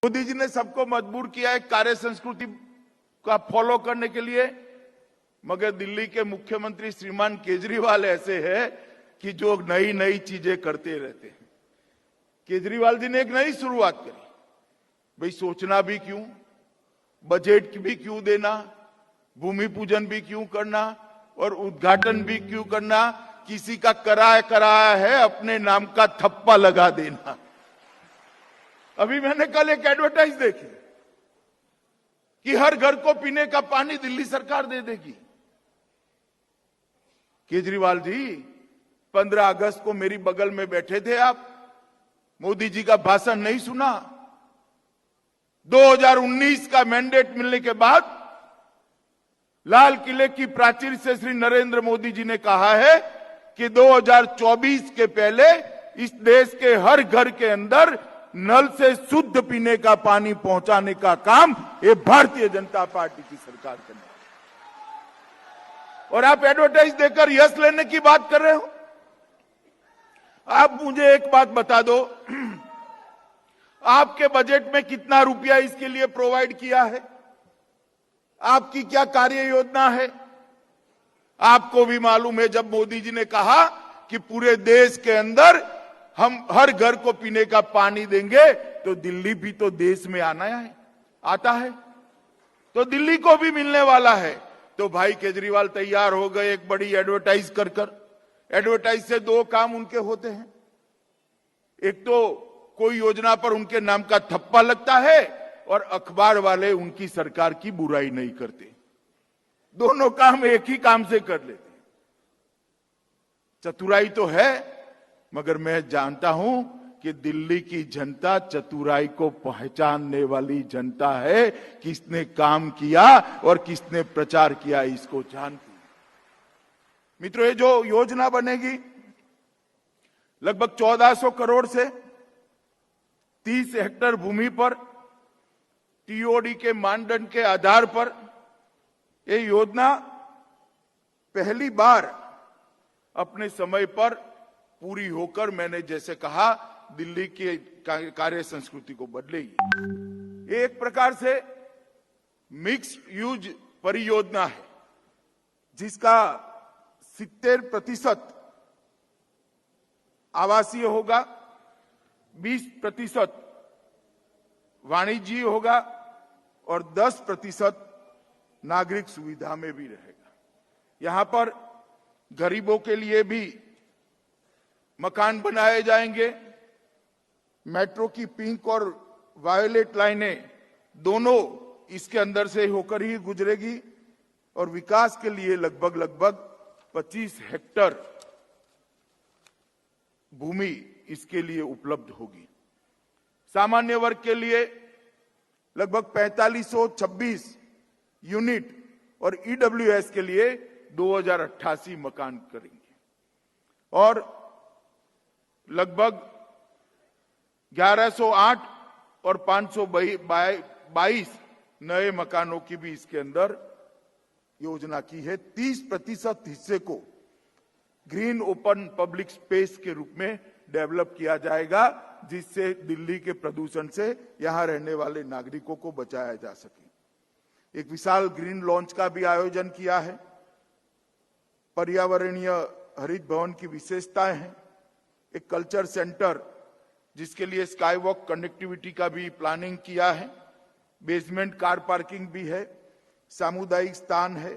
मोदी जी ने सबको मजबूर किया है कार्य संस्कृति का फॉलो करने के लिए, मगर दिल्ली के मुख्यमंत्री श्रीमान केजरीवाल ऐसे हैं कि जो नई नई चीजें करते रहते हैं। केजरीवाल जी ने एक नई शुरुआत करी, भाई सोचना भी क्यों, बजट भी क्यों देना, भूमि पूजन भी क्यों करना और उद्घाटन भी क्यों करना, किसी का कराया है अपने नाम का थप्पा लगा देना। अभी मैंने कल एक एडवर्टाइज देखी कि हर घर को पीने का पानी दिल्ली सरकार दे देगी। केजरीवाल जी 15 अगस्त को मेरी बगल में बैठे थे आप, मोदी जी का भाषण नहीं सुना? 2019 का मैंडेट मिलने के बाद लाल किले की प्राचीर से श्री नरेंद्र मोदी जी ने कहा है कि 2024 के पहले इस देश के हर घर के अंदर नल से शुद्ध पीने का पानी पहुंचाने का काम ये भारतीय जनता पार्टी की सरकार करने। और आप एडवर्टाइज देकर यश लेने की बात कर रहे हो। आप मुझे एक बात बता दो, आपके बजट में कितना रुपया इसके लिए प्रोवाइड किया है? आपकी क्या कार्य योजना है? आपको भी मालूम है जब मोदी जी ने कहा कि पूरे देश के अंदर हम हर घर को पीने का पानी देंगे, तो दिल्ली भी तो देश में आता है, तो दिल्ली को भी मिलने वाला है। तो भाई केजरीवाल तैयार हो गए एक बड़ी एडवर्टाइज कर। एडवर्टाइज से दो काम उनके होते हैं, एक तो कोई योजना पर उनके नाम का थप्पा लगता है और अखबार वाले उनकी सरकार की बुराई नहीं करते। दोनों काम एक ही काम से कर लेते हैं। चतुराई तो है, मगर मैं जानता हूं कि दिल्ली की जनता चतुराई को पहचानने वाली जनता है। किसने काम किया और किसने प्रचार किया इसको जानती है। मित्रों, ये जो योजना बनेगी लगभग 1400 करोड़ से 30 हेक्टेयर भूमि पर टीओडी के मानदंड के आधार पर ये योजना पहली बार अपने समय पर पूरी होकर, मैंने जैसे कहा, दिल्ली की कार्य संस्कृति को बदलेगी। एक प्रकार से मिक्स यूज परियोजना है जिसका 70% आवासीय होगा, 20% वाणिज्य होगा और 10% नागरिक सुविधा में भी रहेगा। यहां पर गरीबों के लिए भी मकान बनाए जाएंगे। मेट्रो की पिंक और वायलेट लाइनें दोनों इसके अंदर से होकर ही गुजरेगी और विकास के लिए लगभग 25 हेक्टेयर भूमि इसके लिए उपलब्ध होगी। सामान्य वर्ग के लिए लगभग 4526 यूनिट और ईडब्ल्यूएस के लिए 2088 मकान करेंगे और लगभग 1108 और 522 नए मकानों की भी इसके अंदर योजना की है। 30% हिस्से को ग्रीन ओपन पब्लिक स्पेस के रूप में डेवलप किया जाएगा, जिससे दिल्ली के प्रदूषण से यहां रहने वाले नागरिकों को बचाया जा सके। एक विशाल ग्रीन लॉन्च का भी आयोजन किया है। पर्यावरणीय हरित भवन की विशेषताएं हैं। एक कल्चर सेंटर जिसके लिए स्काई वॉक कनेक्टिविटी का भी प्लानिंग किया है। बेसमेंट कार पार्किंग भी है, सामुदायिक स्थान है,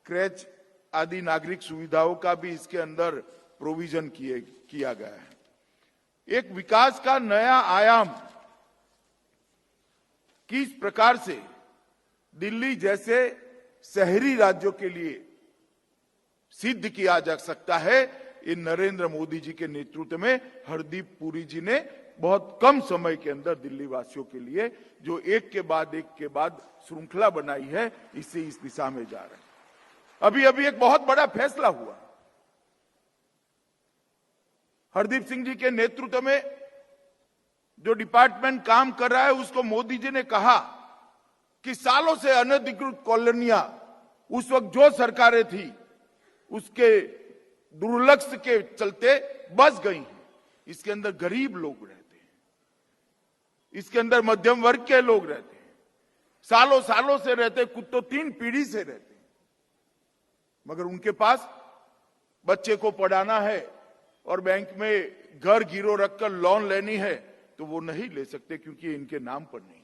क्रैच आदि नागरिक सुविधाओं का भी इसके अंदर प्रोविजन किया गया है। एक विकास का नया आयाम किस प्रकार से दिल्ली जैसे शहरी राज्यों के लिए सिद्ध किया जा सकता है, ये नरेंद्र मोदी जी के नेतृत्व में हरदीप पुरी जी ने बहुत कम समय के अंदर दिल्ली वासियों के लिए जो एक के बाद श्रृंखला बनाई है, इससे इस दिशा में जा रहे हैं। अभी एक बहुत बड़ा फैसला हुआ। हरदीप सिंह जी के नेतृत्व में जो डिपार्टमेंट काम कर रहा है, उसको मोदी जी ने कहा कि सालों से अनधिकृत कॉलोनियां उस वक्त जो सरकारें थी उसके दुर्लक्ष्य के चलते बस गई हैं। इसके अंदर गरीब लोग रहते हैं। इसके अंदर मध्यम वर्ग के लोग रहते हैं, सालों सालों से रहते, कुछ तो 3 पीढ़ी से रहते हैं, मगर उनके पास बच्चे को पढ़ाना है और बैंक में घर गिरो रखकर लोन लेनी है तो वो नहीं ले सकते क्योंकि इनके नाम पर नहीं है।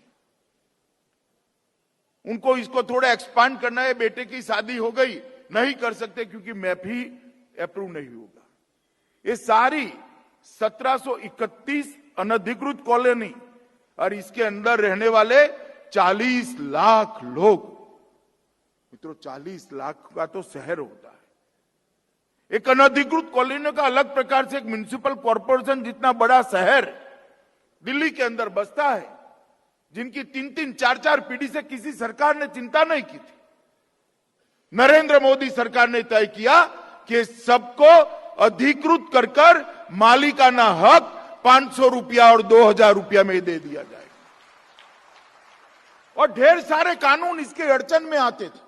उनको इसको थोड़ा एक्सपांड करना है, बेटे की शादी हो गई, नहीं कर सकते क्योंकि मैप ही अप्रूव नहीं होगा। ये सारी 1731 अनधिकृत कॉलोनी और इसके अंदर रहने वाले 40 लाख लोग, मित्रों 40 लाख का तो शहर होता है। एक अनधिकृत कॉलोनी का अलग प्रकार से एक म्युनिसिपल कॉर्पोरेशन जितना बड़ा शहर दिल्ली के अंदर बसता है, जिनकी 3-3, 4-4 पीढ़ी से किसी सरकार ने चिंता नहीं की थी। नरेंद्र मोदी सरकार ने तय किया कि सबको अधिकृत कर मालिकाना हक 500 रुपया और 2000 रुपया में दे दिया जाएगा। और ढेर सारे कानून इसके अड़चन में आते थे।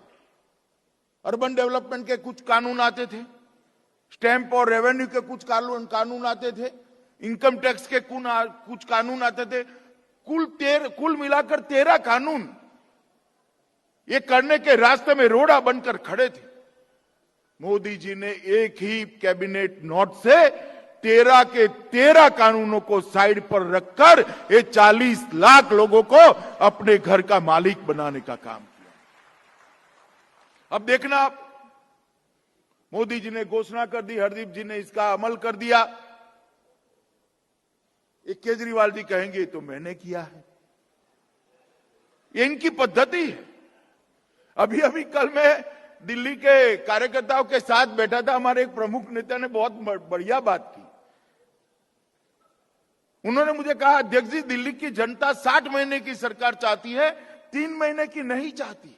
अर्बन डेवलपमेंट के कुछ कानून आते थे, स्टैंप और रेवेन्यू के कुछ कानून आते थे, इनकम टैक्स के कुछ कानून आते थे, कुल मिलाकर 13 कानून ये करने के रास्ते में रोड़ा बनकर खड़े थे। मोदी जी ने एक ही कैबिनेट नोट से 13 के 13 कानूनों को साइड पर रखकर ये 40 लाख लोगों को अपने घर का मालिक बनाने का काम किया। अब देखना आप, मोदी जी ने घोषणा कर दी, हरदीप जी ने इसका अमल कर दिया। एक केजरीवाल जी कहेंगे तो मैंने किया है, ये इनकी पद्धति है। अभी अभी कल मैं दिल्ली के कार्यकर्ताओं के साथ बैठा था, हमारे एक प्रमुख नेता ने बहुत बढ़िया बात की। उन्होंने मुझे कहा, अध्यक्ष जी दिल्ली की जनता 60 महीने की सरकार चाहती है, 3 महीने की नहीं चाहती है।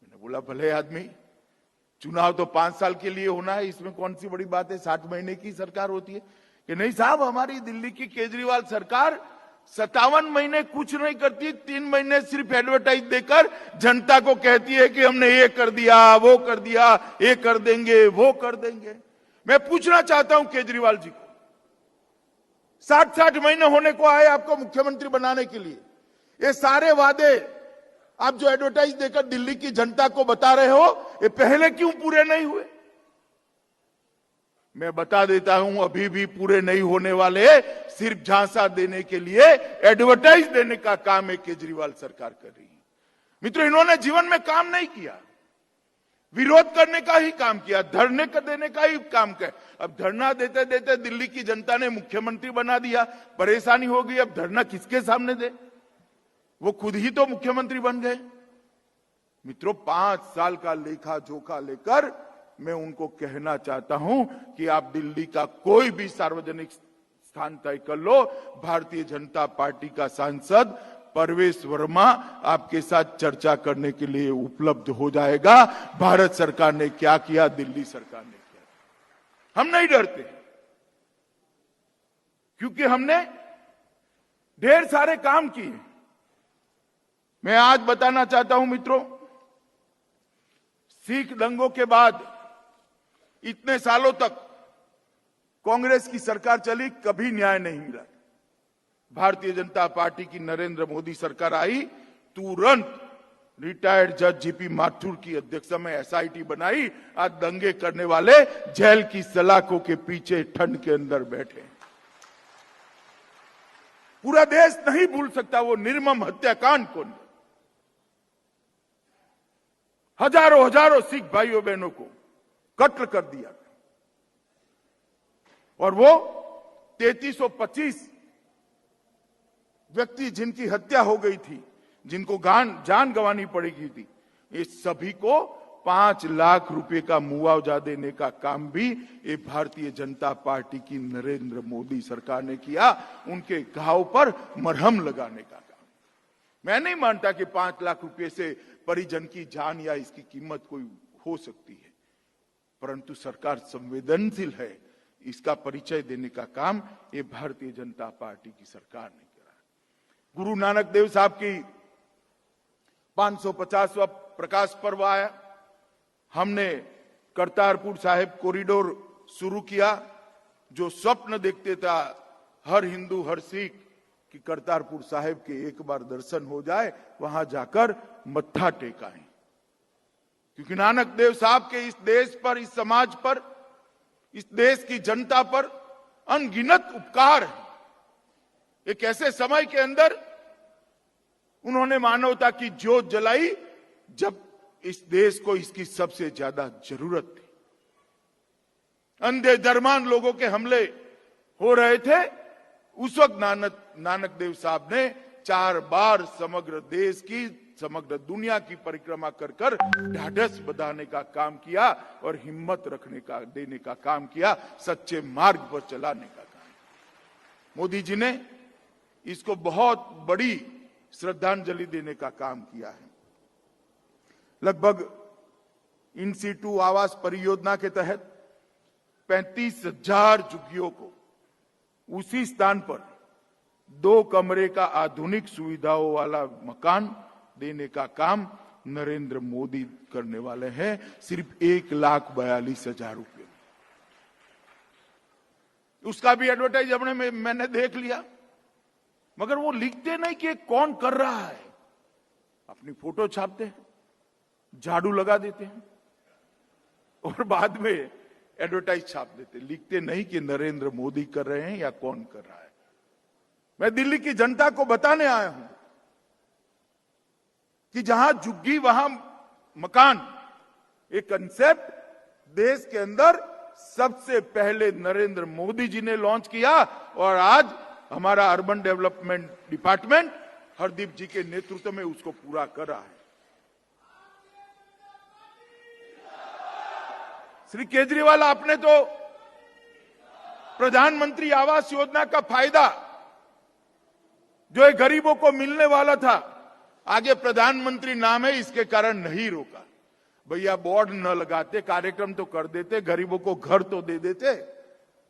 मैंने बोला भले आदमी, चुनाव तो 5 साल के लिए होना है, इसमें कौन सी बड़ी बात है, 60 महीने की सरकार होती है। कि नहीं साहब, हमारी दिल्ली की केजरीवाल सरकार 57 महीने कुछ नहीं करती, 3 महीने सिर्फ एडवर्टाइज देकर जनता को कहती है कि हमने ये कर दिया, वो कर दिया, ये कर देंगे, वो कर देंगे। मैं पूछना चाहता हूं केजरीवाल जी को, 60 महीने होने को आए आपको मुख्यमंत्री बनाने के लिए, ये सारे वादे आप जो एडवर्टाइज देकर दिल्ली की जनता को बता रहे हो, ये पहले क्यों पूरे नहीं हुए? मैं बता देता हूं, अभी भी पूरे नहीं होने वाले, सिर्फ झांसा देने के लिए एडवर्टाइज देने का काम है केजरीवाल सरकार कर रही है। मित्रों, इन्होंने जीवन में काम नहीं किया, विरोध करने का ही काम किया, धरने कर देने का ही काम किया। अब धरना देते देते दिल्ली की जनता ने मुख्यमंत्री बना दिया, परेशानी हो गई, अब धरना किसके सामने दे? वो खुद ही तो मुख्यमंत्री बन गए। मित्रों, 5 साल का लेखा जोखा लेकर मैं उनको कहना चाहता हूं कि आप दिल्ली का कोई भी सार्वजनिक स्थान तय कर लो, भारतीय जनता पार्टी का सांसद परवेश वर्मा आपके साथ चर्चा करने के लिए उपलब्ध हो जाएगा। भारत सरकार ने क्या किया, दिल्ली सरकार ने क्या। हम नहीं डरते क्योंकि हमने ढेर सारे काम किए। मैं आज बताना चाहता हूं मित्रों, सिख दंगों के बाद इतने सालों तक कांग्रेस की सरकार चली, कभी न्याय नहीं मिला। भारतीय जनता पार्टी की नरेंद्र मोदी सरकार आई, तुरंत रिटायर्ड जज जीपी माथुर की अध्यक्षता में एसआईटी बनाई। आज दंगे करने वाले जेल की सलाखों के पीछे ठंड के अंदर बैठे। पूरा देश नहीं भूल सकता वो निर्मम हत्याकांड को। हजारों सिख भाइयों बहनों को कत्ल कर दिया और वो 3325 व्यक्ति जिनकी हत्या हो गई थी, जिनको जान गंवानी पड़ेगी थी, ये सभी को 5 लाख रुपए का मुआवजा देने का काम भी ये भारतीय जनता पार्टी की नरेंद्र मोदी सरकार ने किया। उनके घाव पर मरहम लगाने का काम। मैं नहीं मानता कि 5 लाख रुपए से परिजन की जान या इसकी कीमत कोई हो सकती है, परंतु सरकार संवेदनशील है, इसका परिचय देने का काम ये भारतीय जनता पार्टी की सरकार ने किया। गुरु नानक देव साहब की 550वां प्रकाश पर्व आया, हमने करतारपुर साहिब कॉरिडोर शुरू किया। जो स्वप्न देखते था हर हिंदू हर सिख कि करतारपुर साहिब के एक बार दर्शन हो जाए, वहां जाकर मत्था टेकाएं। क्योंकि नानक देव साहब के इस देश पर, इस समाज पर, इस देश की जनता पर अनगिनत उपकार है। एक ऐसे समय के अंदर उन्होंने मानवता की ज्योत जलाई जब इस देश को इसकी सबसे ज्यादा जरूरत थी। अंधे धर्मान लोगों के हमले हो रहे थे, उस वक्त नानक देव साहब ने 4 बार समग्र देश की, समग्र दुनिया की परिक्रमा कर कर ढाढ़स बंधाने का काम किया और हिम्मत देने का काम किया, सच्चे मार्ग पर चलाने का काम। मोदी जी ने इसको बहुत बड़ी श्रद्धांजलि देने का काम किया है। लगभग इन सीटू आवास परियोजना के तहत 35,000 झुग्गियों को उसी स्थान पर 2 कमरे का आधुनिक सुविधाओं वाला मकान देने का काम नरेंद्र मोदी करने वाले हैं, सिर्फ 1,42,000 रुपये। उसका भी एडवर्टाइज मैंने देख लिया, मगर वो लिखते नहीं कि कौन कर रहा है। अपनी फोटो छापते हैं, झाड़ू लगा देते हैं और बाद में एडवर्टाइज छाप देते, लिखते नहीं कि नरेंद्र मोदी कर रहे हैं या कौन कर रहा है। मैं दिल्ली की जनता को बताने आया हूं कि जहां झुग्गी वहां मकान, एक कंसेप्ट देश के अंदर सबसे पहले नरेंद्र मोदी जी ने लॉन्च किया और आज हमारा अर्बन डेवलपमेंट डिपार्टमेंट हरदीप जी के नेतृत्व में उसको पूरा कर रहा है। श्री केजरीवाल, आपने तो प्रधानमंत्री आवास योजना का फायदा जो गरीबों को मिलने वाला था, आगे प्रधानमंत्री नाम है इसके कारण नहीं रोका। भैया बोर्ड न लगाते, कार्यक्रम तो कर देते, गरीबों को घर तो दे देते,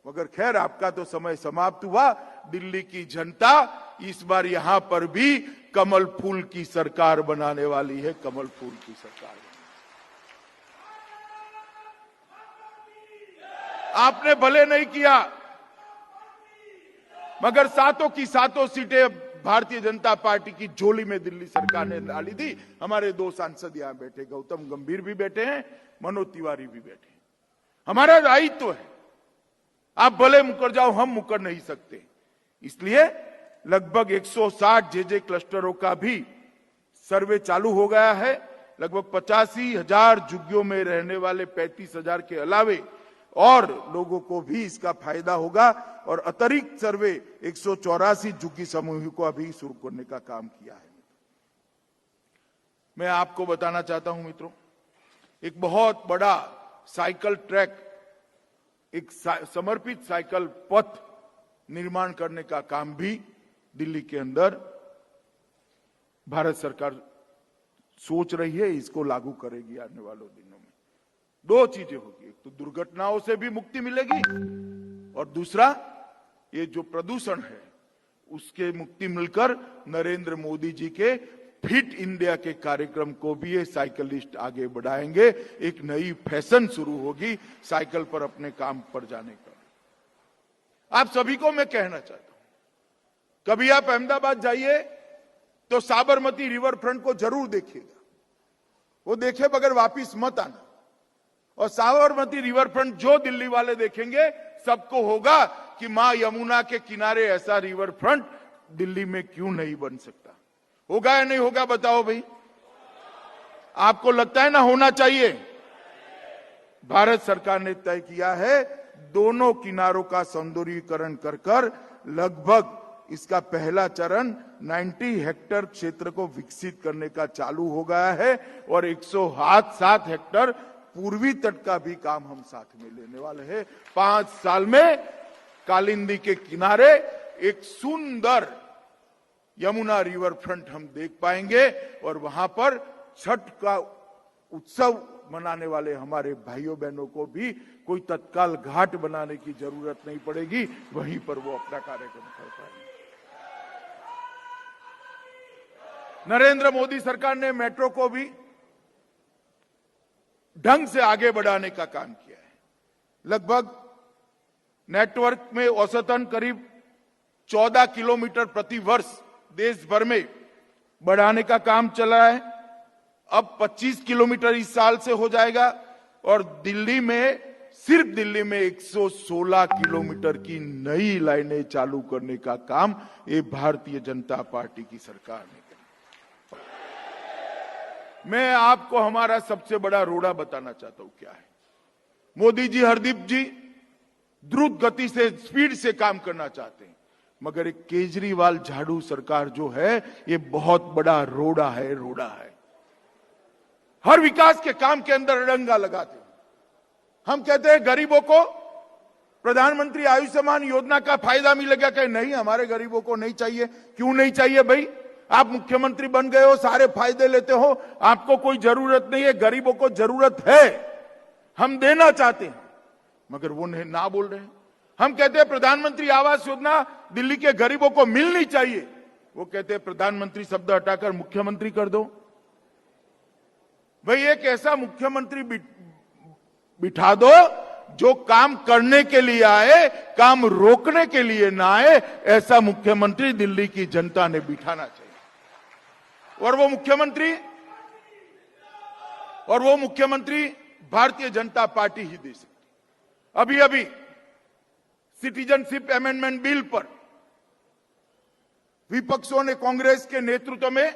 मगर खैर आपका तो समय समाप्त हुआ। दिल्ली की जनता इस बार यहां पर भी कमल फूल की सरकार बनाने वाली है, कमल फूल की सरकार। आपने भले नहीं किया, मगर 7 की 7 सीटें भारतीय जनता पार्टी की झोली में दिल्ली सरकार ने डाली थी। हमारे 2 सांसद यहां बैठे, गौतम गंभीर भी बैठे हैं, मनोज तिवारी भी बैठे हैं। हमारा दायित्व है, आप भले मुकर जाओ, हम मुकर नहीं सकते। इसलिए लगभग 160 जेजे क्लस्टरों का भी सर्वे चालू हो गया है। लगभग 85,000 झुग्गियों में रहने वाले 35,000 के अलावे और लोगों को भी इसका फायदा होगा और अतिरिक्त सर्वे 184 झुग्गी समूह को अभी शुरू करने का काम किया है। मैं आपको बताना चाहता हूं मित्रों, एक बहुत बड़ा साइकिल ट्रैक, एक समर्पित साइकिल पथ निर्माण करने का काम भी दिल्ली के अंदर भारत सरकार सोच रही है, इसको लागू करेगी आने वाले दिनों में। 2 चीजें होगी, एक तो दुर्घटनाओं से भी मुक्ति मिलेगी और दूसरा ये जो प्रदूषण है उसके मुक्ति मिलकर नरेंद्र मोदी जी के फिट इंडिया के कार्यक्रम को भी ये साइकिलिस्ट आगे बढ़ाएंगे। एक नई फैशन शुरू होगी साइकिल पर अपने काम पर जाने का। आप सभी को मैं कहना चाहता हूं, कभी आप अहमदाबाद जाइए तो साबरमती रिवर फ्रंट को जरूर देखिएगा, वो देखे बगैर वापिस मत आना। और साबरमती रिवर फ्रंट जो दिल्ली वाले देखेंगे, सबको होगा कि मां यमुना के किनारे ऐसा रिवर फ्रंट दिल्ली में क्यों नहीं बन सकता। होगा या नहीं होगा बताओ भाई? आपको लगता है ना होना चाहिए? भारत सरकार ने तय किया है दोनों किनारों का सौंदर्यीकरण कर कर लगभग इसका पहला चरण 90 हेक्टेयर क्षेत्र को विकसित करने का चालू हो गया है और 107 हेक्टेयर पूर्वी तट का भी काम हम साथ में लेने वाले हैं। 5 साल में कालिंदी के किनारे एक सुंदर यमुना रिवर फ्रंट हम देख पाएंगे और वहां पर छठ का उत्सव मनाने वाले हमारे भाइयों बहनों को भी कोई तत्काल घाट बनाने की जरूरत नहीं पड़ेगी, वहीं पर वो अपना कार्यक्रम कर पाएंगे। नरेंद्र मोदी सरकार ने मेट्रो को भी ढंग से आगे बढ़ाने का काम किया है। लगभग नेटवर्क में औसतन करीब 14 किलोमीटर प्रति वर्ष देश भर में बढ़ाने का काम चला है। अब 25 किलोमीटर इस साल से हो जाएगा और दिल्ली में, सिर्फ दिल्ली में 116 किलोमीटर की नई लाइनें चालू करने का काम ये भारतीय जनता पार्टी की सरकार ने किया। मैं आपको हमारा सबसे बड़ा रोड़ा बताना चाहता हूं क्या है। मोदी जी, हरदीप जी द्रुत गति से, स्पीड से काम करना चाहते हैं, मगर एक केजरीवाल झाड़ू सरकार जो है ये बहुत बड़ा रोड़ा है, रोड़ा है। हर विकास के काम के अंदर अड़ंगा लगाते हैं। हम कहते हैं गरीबों को प्रधानमंत्री आयुष्मान योजना का फायदा मिलेगा, कहे नहीं हमारे गरीबों को नहीं चाहिए। क्यों नहीं चाहिए भाई? आप मुख्यमंत्री बन गए हो, सारे फायदे लेते हो, आपको कोई जरूरत नहीं है। गरीबों को जरूरत है, हम देना चाहते हैं, मगर वो ना बोल रहे हैं। हम कहते हैं प्रधानमंत्री आवास योजना दिल्ली के गरीबों को मिलनी चाहिए, वो कहते हैं प्रधानमंत्री शब्द हटाकर मुख्यमंत्री कर दो। भाई एक ऐसा मुख्यमंत्री बिठा दो जो काम करने के लिए आए, काम रोकने के लिए ना आए। ऐसा मुख्यमंत्री दिल्ली की जनता ने बिठाना चाहिए और वो मुख्यमंत्री भारतीय जनता पार्टी ही दे सकती। अभी अभी सिटीजनशिप अमेंडमेंट बिल पर विपक्षों ने कांग्रेस के नेतृत्व में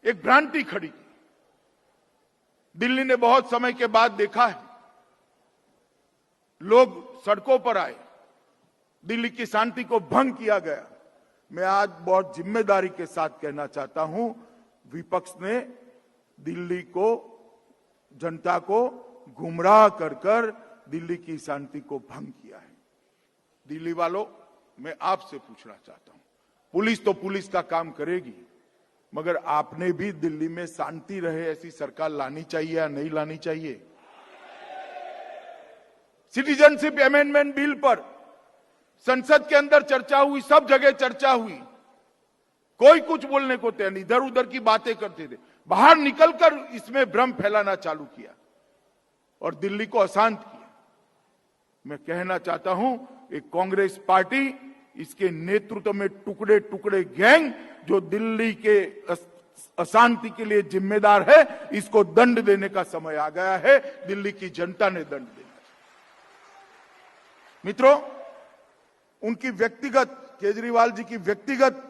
एक भ्रांति खड़ी की। दिल्ली ने बहुत समय के बाद देखा है, लोग सड़कों पर आए, दिल्ली की शांति को भंग किया गया। मैं आज बहुत जिम्मेदारी के साथ कहना चाहता हूं, विपक्ष ने दिल्ली को, जनता को गुमराह कर दिल्ली की शांति को भंग किया है। दिल्ली वालों, मैं आपसे पूछना चाहता हूं, पुलिस तो पुलिस का काम करेगी, मगर आपने भी दिल्ली में शांति रहे ऐसी सरकार लानी चाहिए या नहीं लानी चाहिए? सिटीजनशिप अमेंडमेंट बिल पर संसद के अंदर चर्चा हुई, सब जगह चर्चा हुई, कोई कुछ बोलने को तैयार नहीं, इधर उधर की बातें करते थे। बाहर निकलकर इसमें भ्रम फैलाना चालू किया और दिल्ली को अशांत किया। मैं कहना चाहता हूं, एक कांग्रेस पार्टी, इसके नेतृत्व में टुकड़े टुकड़े गैंग जो दिल्ली के अशांति के लिए जिम्मेदार है, इसको दंड देने का समय आ गया है। दिल्ली की जनता ने दंड देना। मित्रों, उनकी व्यक्तिगत, केजरीवाल जी की व्यक्तिगत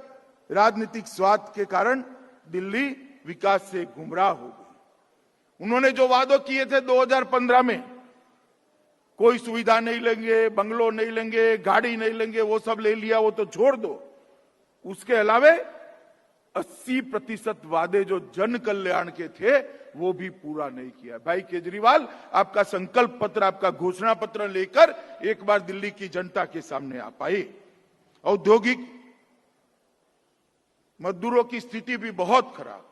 राजनीतिक स्वार्थ के कारण दिल्ली विकास से गुमराह हो गई। उन्होंने जो वादे किए थे 2015 में, कोई सुविधा नहीं लेंगे, बंगलो नहीं लेंगे, गाड़ी नहीं लेंगे, वो सब ले लिया, वो तो छोड़ दो। उसके अलावे 80% वादे जो जन कल्याण के थे वो भी पूरा नहीं किया। भाई केजरीवाल, आपका संकल्प पत्र, आपका घोषणा पत्र लेकर एक बार दिल्ली की जनता के सामने आ पाए। औद्योगिक मजदूरों की स्थिति भी बहुत खराब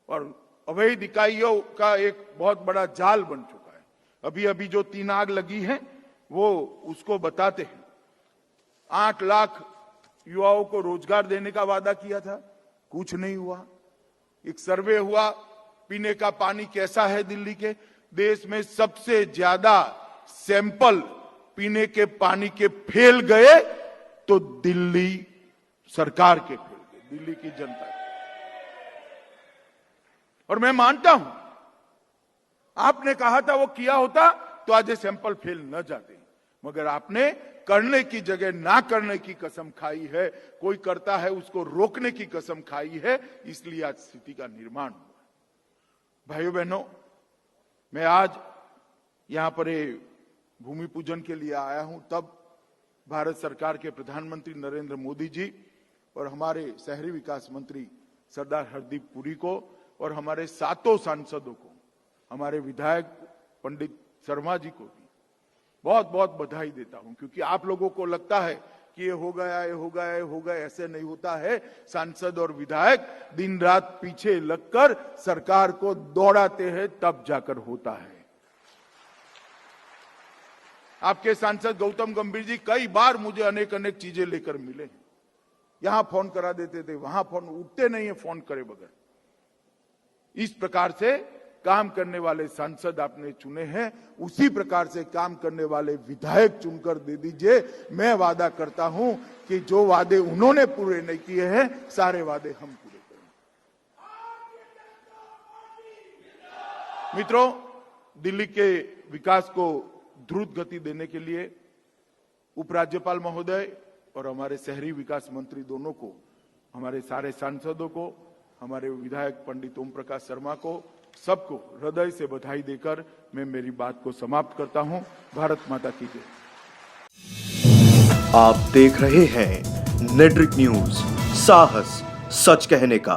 और अवैध इकाइयों का एक बहुत बड़ा जाल बन चुका है। अभी अभी जो 3 आग लगी है वो उसको बताते हैं। 8 लाख युवाओं को रोजगार देने का वादा किया था, कुछ नहीं हुआ। एक सर्वे हुआ, पीने का पानी कैसा है दिल्ली के, देश में सबसे ज्यादा सैंपल पीने के पानी के फेल गए तो दिल्ली सरकार के फेल गए, दिल्ली की जनता के। और मैं मानता हूं, आपने कहा था वो किया होता तो आज ये सैंपल फेल न जाते, मगर आपने करने की जगह ना करने की कसम खाई है। कोई करता है उसको रोकने की कसम खाई है, इसलिए आज स्थिति का निर्माण हुआ। भाइयों बहनों, मैं आज यहां पर भूमि पूजन के लिए आया हूं, तब भारत सरकार के प्रधानमंत्री नरेंद्र मोदी जी और हमारे शहरी विकास मंत्री सरदार हरदीप पुरी को और हमारे 7 सांसदों को, हमारे विधायक पंडित शर्मा जी को भी बहुत बहुत बधाई देता हूं। क्योंकि आप लोगों को लगता है कि ये हो गया, ये हो गया, ये हो गया, ऐसे नहीं होता है। सांसद और विधायक दिन रात पीछे लगकर सरकार को दौड़ाते हैं, तब जाकर होता है। आपके सांसद गौतम गंभीर जी कई बार मुझे अनेक चीजें लेकर मिले हैं। यहां फोन करा देते थे, वहां फोन, उठते नहीं है फोन करे बगैर। इस प्रकार से काम करने वाले सांसद आपने चुने हैं, उसी प्रकार से काम करने वाले विधायक चुनकर दे दीजिए। मैं वादा करता हूं कि जो वादे उन्होंने पूरे नहीं किए हैं, सारे वादे हम पूरे करेंगे। मित्रों, दिल्ली के विकास को द्रुत गति देने के लिए उपराज्यपाल महोदय और हमारे शहरी विकास मंत्री दोनों को, हमारे सारे सांसदों को, हमारे विधायक पंडित ओम प्रकाश शर्मा को, सबको हृदय से बधाई देकर मैं मेरी बात को समाप्त करता हूं। भारत माता की जय। आप देख रहे हैं नेट्रिक न्यूज, साहस सच कहने का।